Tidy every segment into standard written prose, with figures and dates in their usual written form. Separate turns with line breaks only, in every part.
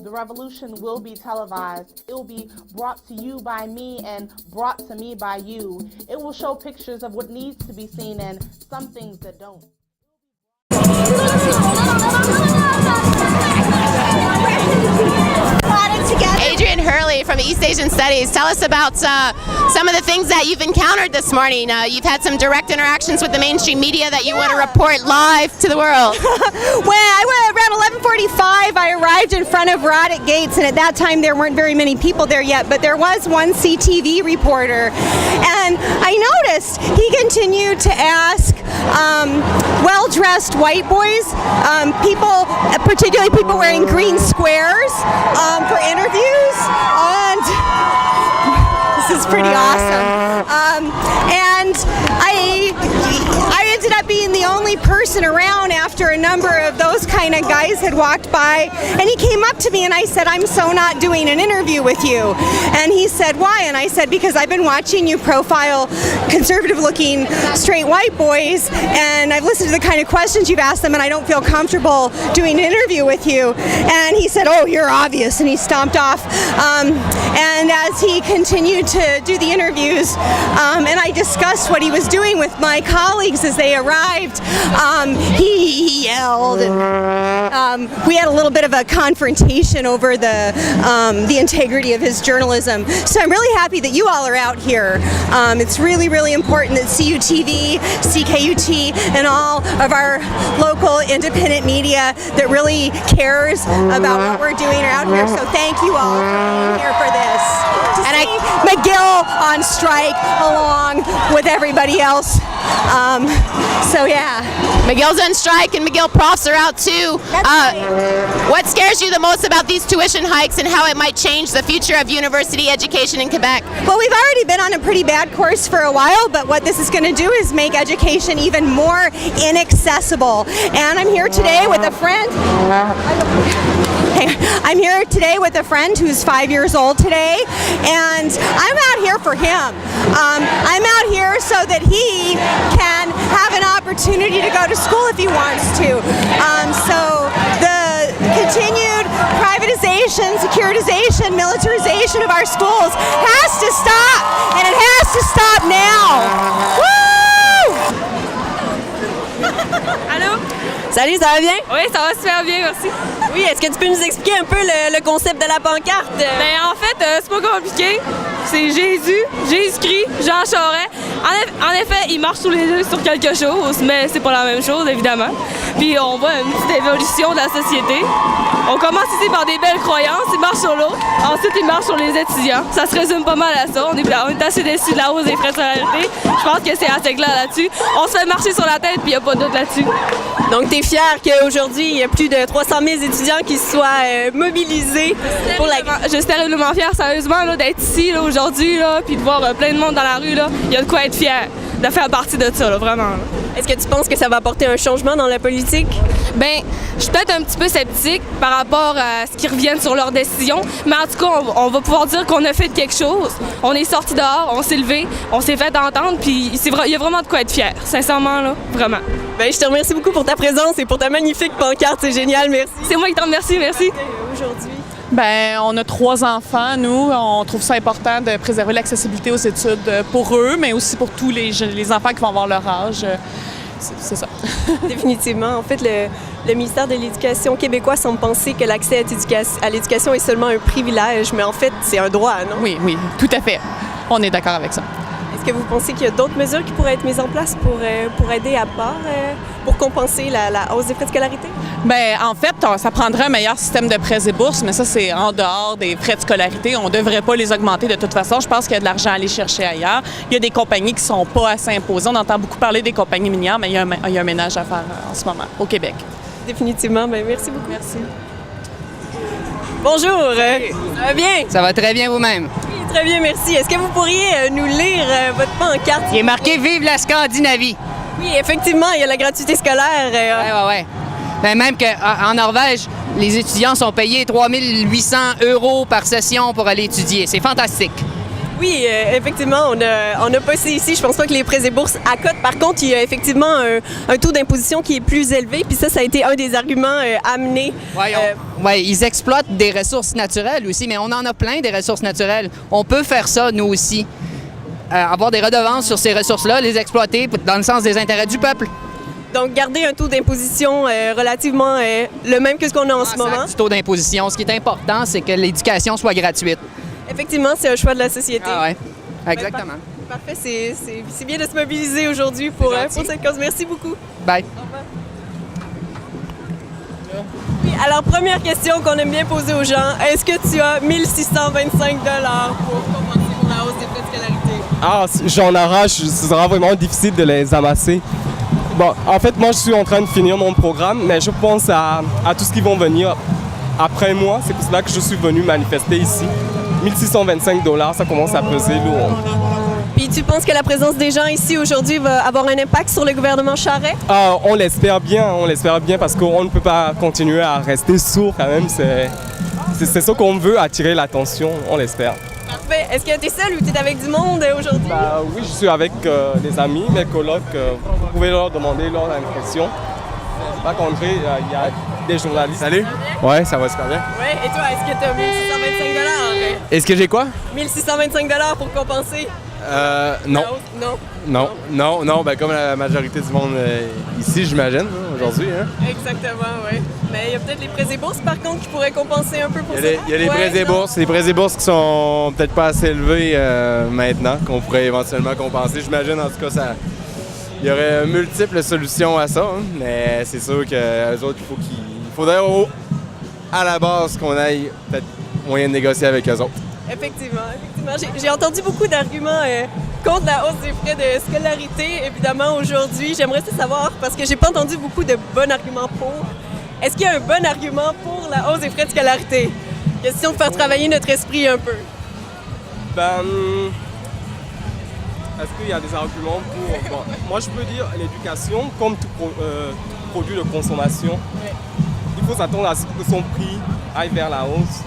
The revolution will be televised. It will be brought to you by me and brought to me by you. It will show pictures of what needs to be seen and some things that don't.
Adrian Hurley from East Asian Studies. Tell us about some of the things that you've encountered this morning. You've had some direct interactions with the mainstream media that you want to report live to the world.
Around 11:45, I arrived in front of Roddick Gates, and at that time there weren't very many people there yet, but there was one CTV reporter, and I noticed he continued to ask well-dressed white boys, people, particularly people wearing green squares, for interviews, and this is pretty awesome. And I ended up being the only person around after a number of those kind of guys had walked by, and he came up to me and I said, "I'm so not doing an interview with you." And he said, "Why?" And I said, "Because I've been watching you profile conservative-looking straight white boys, and I've listened to the kind of questions you've asked them, and I don't feel comfortable doing an interview with you." And he said, "Oh, you're obvious," and he stomped off. And as he continued to do the interviews, and I discussed what he was doing with my colleagues as they arrived, he yelled, and we had a little bit of a confrontation over the integrity of his journalism. So I'm really happy that you all are out here. It's really, really important that CUTV, CKUT, and all of our local independent media that really cares about what we're doing are out here. So thank you all for being here for this. And McGill on strike along with everybody else. So yeah.
McGill's on strike, and McGill profs are out too. What scares you the most about these tuition hikes and how it might change the future of university education in Quebec?
Well, we've already been on a pretty bad course for a while, but what this is going to do is make education even more inaccessible. And I'm here today with a friend. I'm here today with a friend who's 5 years old today, and I'm out here for him. I'm out here so that he can have an opportunity to go to school if he wants to. So the continued privatization, securitization, militarization of our schools has to stop, and it has to stop now. Woo!
Allô?
Salut, ça va bien?
Oui, ça va super bien, merci.
Oui, est-ce que tu peux nous expliquer un peu le concept de la pancarte?
Ben, en fait, c'est pas compliqué. C'est Jésus-Christ, Jean Charest. En effet, il marche tous les deux sur quelque chose, mais c'est pas la même chose, évidemment. Puis on voit une petite évolution de la société. On commence ici par des belles croyances, il marche sur l'autre. Ensuite, il marche sur les étudiants. Ça se résume pas mal à ça. On est assez déçus de la hausse des frais de scolarité. Je pense que c'est assez clair là-dessus. On se fait marcher sur la tête, puis il n'y a pas de doute là-dessus.
Donc, tu es fier qu'aujourd'hui, il y a plus de 300 000 étudiants qui se soient mobilisés pour la...
Je suis terriblement fière, sérieusement, d'être ici là, aujourd'hui, puis de voir plein de monde dans la rue. Là. Il y a de quoi être fier de faire partie de ça, là, vraiment. Là.
Est-ce que tu penses que ça va apporter un changement dans la politique?
Bien, je suis peut-être un petit peu sceptique par rapport à ce qu'ils reviennent sur leurs décisions, mais en tout cas, on va pouvoir dire qu'on a fait quelque chose. On est sorti dehors, on s'est levé, on s'est fait entendre, puis il y a vraiment de quoi être fier, sincèrement, là, vraiment.
Bien, je te remercie beaucoup pour ta présence et pour ta magnifique pancarte, c'est génial, merci.
C'est moi qui te remercie, merci.
Aujourd'hui.
Ben, on a 3 enfants, nous. On trouve ça important de préserver l'accessibilité aux études pour eux, mais aussi pour tous les enfants qui vont avoir leur âge. C'est ça.
Définitivement. En fait, le ministère de l'Éducation québécois semble penser que l'accès à l'éducation est seulement un privilège, mais en fait, c'est un droit, non?
Oui, oui, tout à fait. On est d'accord avec ça.
Est-ce que vous pensez qu'il y a d'autres mesures qui pourraient être mises en place pour aider à part, pour compenser la hausse des frais de scolarité?
Bien, en fait, ça prendrait un meilleur système de prêts et bourses, mais ça, c'est en dehors des frais de scolarité. On ne devrait pas les augmenter de toute façon. Je pense qu'il y a de l'argent à aller chercher ailleurs. Il y a des compagnies qui ne sont pas assez imposées. On entend beaucoup parler des compagnies minières, mais il y a un ménage à faire en ce moment au Québec.
Définitivement. Bien, merci beaucoup. Merci. Bonjour. Ça va bien?
Ça va très bien vous-même.
Oui, très bien, merci. Est-ce que vous pourriez nous lire votre pancarte?
Il est marqué « Vive la Scandinavie ».
Oui, effectivement, il y a la gratuité scolaire.
Oui. Ben, même qu'en Norvège, les étudiants sont payés 3 800 € par session pour aller étudier. C'est fantastique.
Oui, effectivement, on a passé ici. Je pense pas que les prêts et bourses accotent. Par contre, il y a effectivement un taux d'imposition qui est plus élevé. Puis ça a été un des arguments amenés.
Oui, ils exploitent des ressources naturelles aussi, mais on en a plein des ressources naturelles. On peut faire ça, nous aussi. Avoir des redevances sur ces ressources-là, les exploiter dans le sens des intérêts du peuple.
Donc, garder un taux d'imposition relativement le même que ce qu'on a en ce moment.
Du taux d'imposition. Ce qui est important, c'est que l'éducation soit gratuite.
Effectivement, c'est un choix de la société.
Ah ouais, exactement.
Parfait, c'est bien de se mobiliser aujourd'hui pour cette cause. Merci beaucoup.
Bye.
Au revoir. Oui, alors, première question qu'on aime bien poser aux gens. Est-ce que tu as 1625 $ pour compenser pour la hausse des frais de scolarité?
Ah, j'en arrache. Ce sera vraiment difficile de les amasser. Bon, en fait, moi, je suis en train de finir mon programme, mais je pense à tout ce qui va venir après moi. C'est pour cela que je suis venu manifester ici. 1625 $, ça commence à peser lourd.
Puis tu penses que la présence des gens ici aujourd'hui va avoir un impact sur le gouvernement Charest?
On l'espère bien parce qu'on ne peut pas continuer à rester sourd quand même. C'est ça qu'on veut, attirer l'attention, on l'espère.
Parfait. Est-ce que tu es seul ou tu es avec du monde aujourd'hui?
Oui, je suis avec des amis, mes colocs. Vous pouvez leur demander leur impression. Par contre, il y a des journalistes.
Salut. Ouais, ça va super bien.
Ouais, et toi, est-ce que tu as 1625 $?
Est-ce que j'ai quoi?
1625 $ pour compenser?
Non.
Non.
Non, ben comme la majorité du monde ici, j'imagine, aujourd'hui. Hein?
Exactement, oui. Mais il y a peut-être les prêts et bourses, par contre, qui pourraient compenser un peu pour ça.
Il y a les prêts et bourses. Les prêts et bourses qui sont peut-être pas assez élevés maintenant, qu'on pourrait éventuellement compenser. J'imagine, en tout cas, il y aurait multiples solutions à ça, hein? Mais c'est sûr qu'eux autres, il faudrait à la base qu'on aille peut-être moyen de négocier avec eux autres.
Effectivement. J'ai entendu beaucoup d'arguments contre la hausse des frais de scolarité, évidemment, aujourd'hui. J'aimerais savoir, parce que j'ai pas entendu beaucoup de bons arguments pour. Est-ce qu'il y a un bon argument pour la hausse des frais de scolarité? Question de faire travailler notre esprit un peu.
Est-ce qu'il y a des arguments pour... Bon, moi, je peux dire l'éducation, comme tout produit de consommation, il faut s'attendre à ce que son prix aille vers la hausse.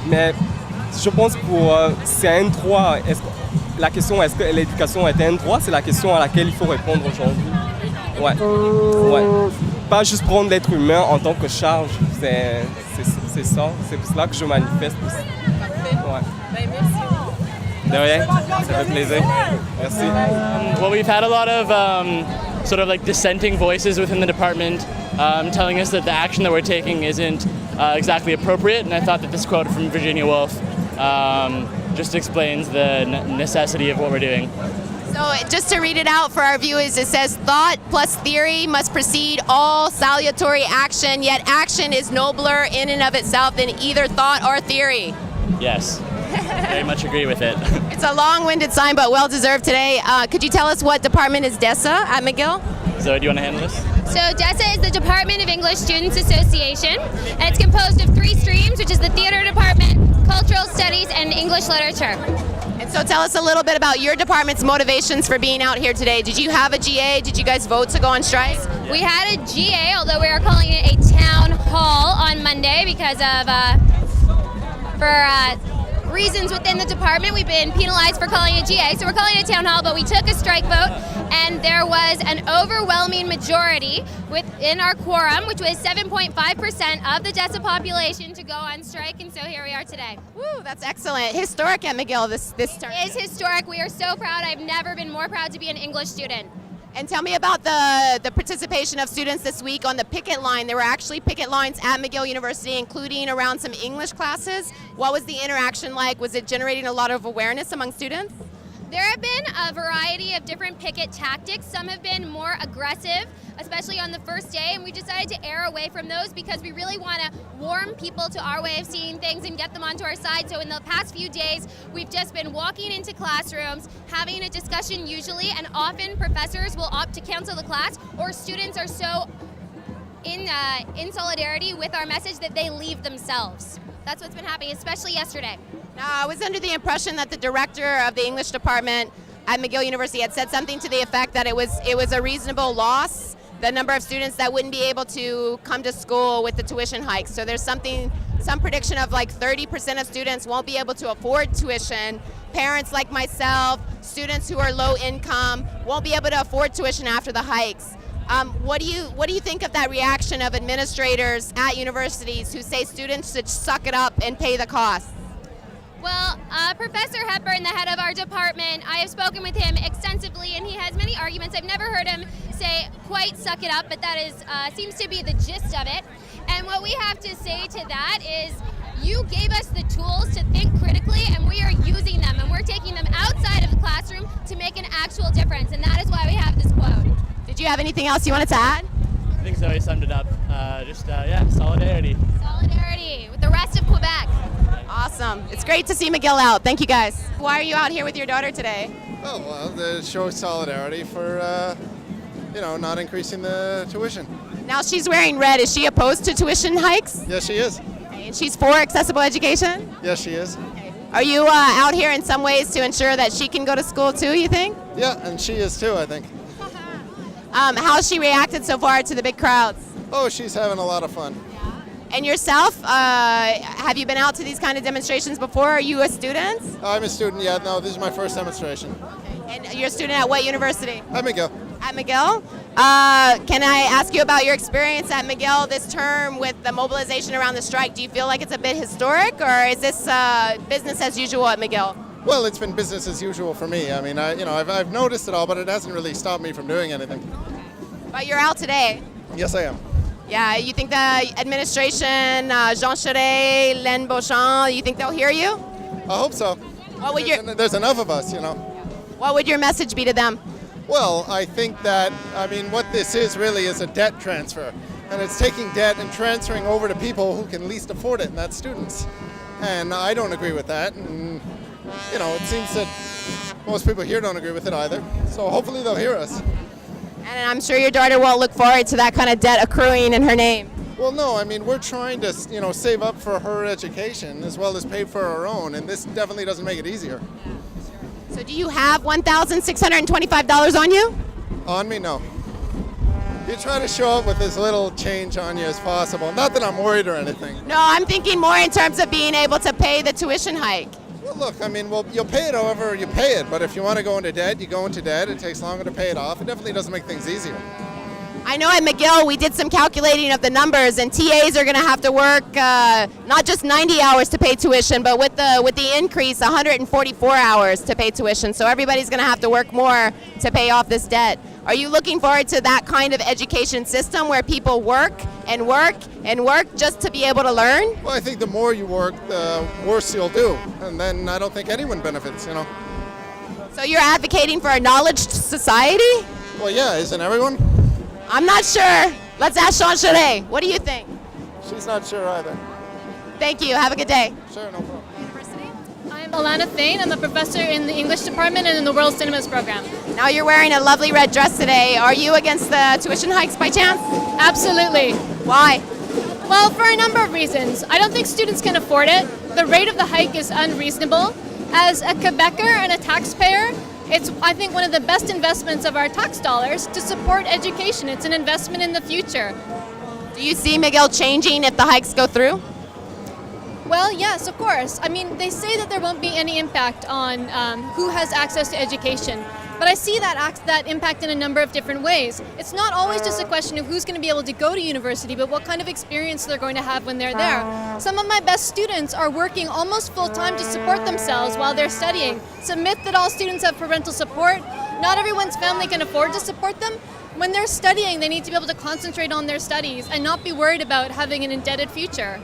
Mais je pense pour CN3, la question est-ce que l'éducation est un droit, c'est la question à laquelle il faut répondre aujourd'hui. Ouais. Pas juste prendre l'être humain en tant que charge, c'est ça. C'est pour cela que je manifeste aussi.
Parfait.
Ouais.
Ben, merci.
De rien, ça fait plaisir. Merci.
Well, we've had a lot of sort of like dissenting voices within the department telling us that the action that we're taking isn't exactly appropriate, and I thought that this quote from Virginia Woolf just explains the necessity of what we're doing.
So just to read it out for our viewers, it says, thought plus theory must precede all salutary action, yet action is nobler in and of itself than either thought or theory.
Yes, very much agree with it.
It's a long-winded sign, but well-deserved today. Could you tell us what department is DESA at McGill?
Zoe, do you want to handle this?
So DESA is the Department of English Students Association, and it's composed of 3 streams, which is the theater department, cultural studies, and English literature.
And so tell us a little bit about your department's motivations for being out here today. Did you have a GA? Did you guys vote to go on strike?
We had a GA, although we are calling it a town hall on Monday because of reasons within the department. We've been penalized for calling it GA, so we're calling it a town hall, but we took a strike vote, and there was an overwhelming majority within our quorum, which was 7.5% of the DESA population to go on strike, and so here we are today.
Woo, that's excellent. Historic at McGill this term.
It is historic. We are so proud. I've never been more proud to be an English student.
And tell me about the participation of students this week on the picket line. There were actually picket lines at McGill University, including around some English classes. What was the interaction like? Was it generating a lot of awareness among students?
There have been a variety of different picket tactics. Some have been more aggressive, especially on the first day, and we decided to err away from those because we really want to warm people to our way of seeing things and get them onto our side. So in the past few days, we've just been walking into classrooms, having a discussion usually, and often professors will opt to cancel the class, or students are so in solidarity with our message that they leave themselves. That's what's been happening, especially yesterday.
Now, I was under the impression that the director of the English department at McGill University had said something to the effect that it was a reasonable loss, the number of students that wouldn't be able to come to school with the tuition hikes. So there's some prediction of like 30% of students won't be able to afford tuition parents like myself, students who are low income, won't be able to afford tuition after the hikes. What do you think of that reaction of administrators at universities who say students should suck it up and pay the cost?
Well, Professor Hepburn, the head of our department, I have spoken with him extensively, and he has many arguments. I've never heard him say quite suck it up, but that is seems to be the gist of it. And what we have to say to that is, you gave us the tools to think critically, and we are using them, and we're taking them outside of the classroom to make an actual difference, and that is why we have this quote.
Did you have anything else you wanted to add?
I think Zoe summed it up. Solidarity.
Solidarity with the rest of Quebec.
Awesome. It's great to see McGill out. Thank you guys. Why are you out here with your daughter today?
Oh, well, to show solidarity for, not increasing the tuition.
Now she's wearing red. Is she opposed to tuition hikes?
Yes, she is.
And she's for accessible education?
Yes, she is.
Are you out here in some ways to ensure that she can go to school too, you think?
Yeah, and she is too, I think.
How has she reacted so far to the big crowds?
Oh, she's having a lot of fun.
And yourself, have you been out to these kind of demonstrations before? Are you a student?
I'm a student, yeah. No, this is my first demonstration.
And you're a student at what university?
At McGill.
At McGill? Can I ask you about your experience at McGill this term with the mobilization around the strike? Do you feel like it's a bit historic, or is this business as usual at McGill?
Well, it's been business as usual for me. I mean, I've noticed it all, but it hasn't really stopped me from doing anything.
But you're out today.
Yes, I am.
Yeah, you think the administration, Jean Charest, Len Beauchamp, you think they'll hear you?
I hope so. There's enough of us,
What would your message be to them?
Well, I think that, what this is really is a debt transfer. And it's taking debt and transferring over to people who can least afford it, and that's students. And I don't agree with that. And, it seems that most people here don't agree with it either. So hopefully they'll hear us.
And I'm sure your daughter won't look forward to that kind of debt accruing in her name.
Well, no, we're trying to, save up for her education as well as pay for our own, and this definitely doesn't make it easier.
So do you have $1,625 on you?
On me, no. You try to show up with as little change on you as possible. Not that I'm worried or anything.
No, I'm thinking more in terms of being able to pay the tuition hike.
Well, look, you'll pay it however you pay it, but if you want to go into debt, you go into debt. It takes longer to pay it off. It definitely doesn't make things easier.
I know at McGill we did some calculating of the numbers, and TAs are going to have to work not just 90 hours to pay tuition, but with the increase, 144 hours to pay tuition. So everybody's going to have to work more to pay off this debt. Are you looking forward to that kind of education system where people work and work and work just to be able to learn?
Well, I think the more you work, the worse you'll do. And then I don't think anyone benefits,
So you're advocating for a knowledge society?
Well, yeah, isn't everyone?
I'm not sure. Let's ask Jean Charest. What do you think?
She's not sure either.
Thank you. Have a good day.
Sure, no problem.
I'm Alana Thane. I'm a professor in the English department and in the World Cinemas program.
Now you're wearing a lovely red dress today. Are you against the tuition hikes by chance?
Absolutely.
Why?
Well, for a number of reasons. I don't think students can afford it. The rate of the hike is unreasonable. As a Quebecer and a taxpayer, it's, I think, one of the best investments of our tax dollars to support education. It's an investment in the future.
Do you see McGill changing if the hikes go through?
Well, yes, of course. They say that there won't be any impact on who has access to education. But I see that impact in a number of different ways. It's not always just a question of who's going to be able to go to university, but what kind of experience they're going to have when they're there. Some of my best students are working almost full-time to support themselves while they're studying. It's a myth that all students have parental support. Not everyone's family can afford to support them. When they're studying, they need to be able to concentrate on their studies and not be worried about having an indebted future.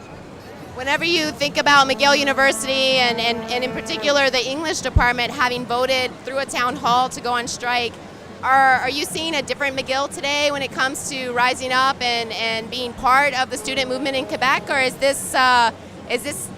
Whenever you think about McGill University and in particular the English department having voted through a town hall to go on strike, are you seeing a different McGill today when it comes to rising up and being part of the student movement in Quebec, or is this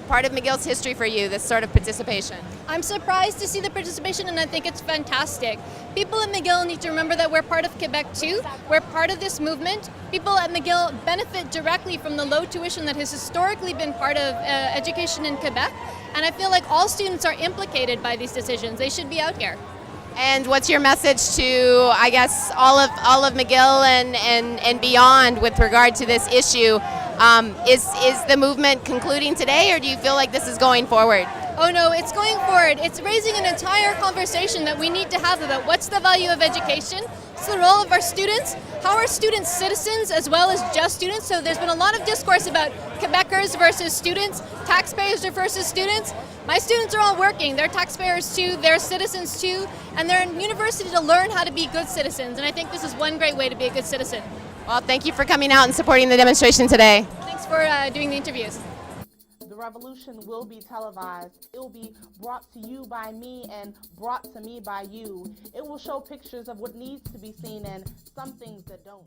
part of McGill's history for you, this sort of participation?
I'm surprised to see the participation, and I think it's fantastic. People at McGill need to remember that we're part of Quebec too. We're part of this movement. People at McGill benefit directly from the low tuition that has historically been part of education in Quebec, and I feel like all students are implicated by these decisions. They should be out here.
And what's your message to, I guess, all of McGill and beyond with regard to this issue? Is the movement concluding today, or do you feel like this is going forward?
Oh no, it's going forward. It's raising an entire conversation that we need to have about what's the value of education, what's the role of our students, how are students citizens as well as just students. So there's been a lot of discourse about Quebecers versus students, taxpayers versus students. My students are all working. They're taxpayers too, they're citizens too, and they're in university to learn how to be good citizens. And I think this is one great way to be a good citizen.
Well, thank you for coming out and supporting the demonstration today.
Thanks for doing the interviews.
The revolution will be televised. It will be brought to you by me and brought to me by you. It will show pictures of what needs to be seen and some things that don't.